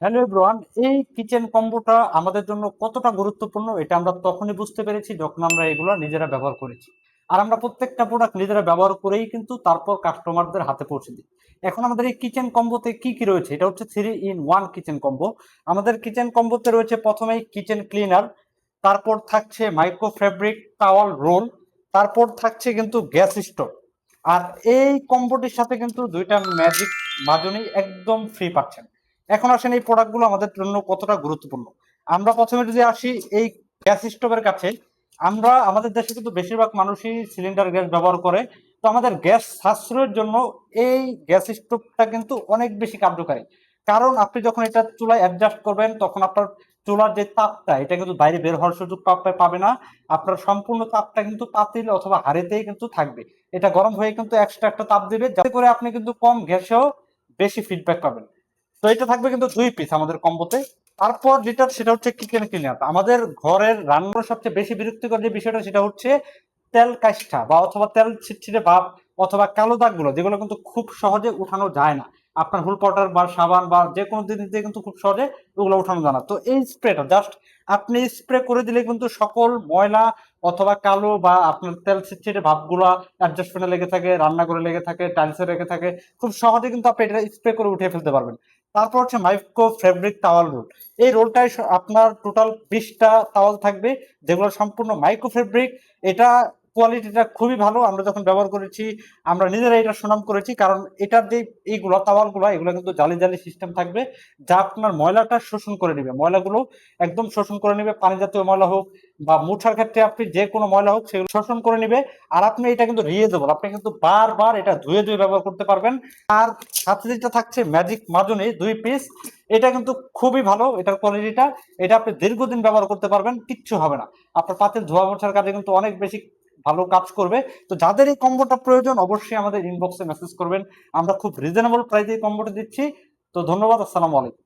Hello everyone, এই kitchen কম্বোটা আমাদের জন্য কতটা গুরুত্বপূর্ণ এটা আমরা তখনই বুঝতে পেরেছি যখন আমরা এগুলো নিজেরা ব্যবহার করেছি। আর আমরা প্রত্যেকটা প্রোডাক্ট নিজেরা ব্যবহার করেই কিন্তু তারপর কাস্টমারদের হাতে পৌঁছে দিই। এখন আমাদের এই কিচেন কম্বোতে কি কি রয়েছে, এটা হচ্ছে 3 in 1 কিচেন কম্বো। আমাদের কিচেন কম্বোতে রয়েছে প্রথমেই কিচেন ক্লিনার, তারপর থাকছে মাইক্রো ফেব্রিক টাওয়াল রোল, তারপর থাকছে কিন্তু গ্যাস স্টোভ। আর এই কম্বোটির সাথে কিন্তু দুইটা ম্যাজিক মাজনি একদম ফ্রি পাচ্ছেন। এখন আসেন এই প্রোডাক্টগুলো আমাদের জন্য কতটা গুরুত্বপূর্ণ। আমরা প্রথমে যদি আসি এই গ্যাস স্টোভের কাছে, আমরা আমাদের দেশে কিন্তু বেশিরভাগ মানুষই সিলিন্ডার গ্যাস ব্যবহার করে। তো আমাদের গ্যাস সাশ্রয়ের জন্য এই গ্যাস স্টোভটা কিন্তু অনেক বেশি কার্যকারী। কারণ আপনি যখন এটা চুলায় অ্যাডজাস্ট করবেন তখন আপনার চুলার যে তাপটা এটা কিন্তু বাইরে বের হওয়ার সুযোগ পাবে না। আপনার সম্পূর্ণ তাপটা কিন্তু পাতিল অথবা হাঁড়িতেই কিন্তু থাকবে। এটা গরম হয়ে কিন্তু এক্সট্রা একটা তাপ দিবে, যাতে করে আপনি কিন্তু কম গ্যাসেও বেশি ফিডব্যাক পাবেন। তো এটা থাকবে কিন্তু 2 পিস আমাদের কম্বোতে। তারপর যেটা সেটা হচ্ছে কিচেন ক্লিনার। আমাদের ঘরের রান্নার সবচেয়ে বেশি বিরক্তিকর যে বিষয়টা সেটা হচ্ছে তেল কাষ্ঠা বা অথবা তেল ছিটছিটে ভাব অথবা কালো দাগগুলো, যেগুলো কিন্তু খুব সহজে উঠানো যায় না। আপনার হুল পাউডার বা সাবান বা যে কোনো জিনিস দিয়ে কিন্তু খুব সহজে ওগুলো উঠানো যায় না। তো এই স্প্রেটা জাস্ট আপনি স্প্রে করে দিলে কিন্তু সকল ময়লা অথবা কালো বা আপনার তেল ছিটছিটে ভাবগুলো অ্যাডজাস্টমেন্টে লেগে থাকে, রান্নাঘরে লেগে থাকে, টাইলসে লেগে থাকে, খুব সহজে কিন্তু আপনি এটা স্প্রে করে উঠিয়ে ফেলতে পারবেন। তারপর হচ্ছে মাইক্রো ফেব্রিক টাওয়াল রোল। এই রোলটায় আপনার টোটাল 20টা টাওয়াল থাকবে, যেগুলো সম্পূর্ণ মাইক্রো ফেব্রিক। এটা কোয়ালিটিটা খুবই ভালো। আমরা যখন ব্যবহার করেছি আমরা নিজেরা এটা সুনাম করেছি, কারণ এটার যে এইগুলো টাওয়ালগুলো এগুলো কিন্তু জালি জালি সিস্টেম থাকবে, যা আপনার ময়লাটা শোষণ করে নেবে, ময়লাগুলো একদম শোষণ করে নেবে। পানি জাতীয় ময়লা হোক বা মুছার ক্ষেত্রে আপনি যে কোনো ময়লা হোক সেগুলো শোষণ করে নেবে। আর আপনি এটা কিন্তু রিউজেবল, আপনি কিন্তু বারবার এটা ধুয়ে ধুয়ে ব্যবহার করতে পারবেন। আর সাথে যেটা থাকছে ম্যাজিক মাজনি 2 পিস, এটা কিন্তু খুবই ভালো এটার কোয়ালিটিটা। এটা আপনি দীর্ঘদিন ব্যবহার করতে পারবেন, কিচ্ছু হবে না। আপনার পাতিল ধোয়া মোছার কাজে কিন্তু অনেক বেশি ভালো কাজ করবে। তো যাদের এই কম্বোটা প্রয়োজন অবশ্যই আমাদের ইনবক্সে মেসেজ করবেন। আমরা খুব রিজনেবল প্রাইসে এই কম্বোটা দিচ্ছি। তো ধন্যবাদ, আসসালামু আলাইকুম।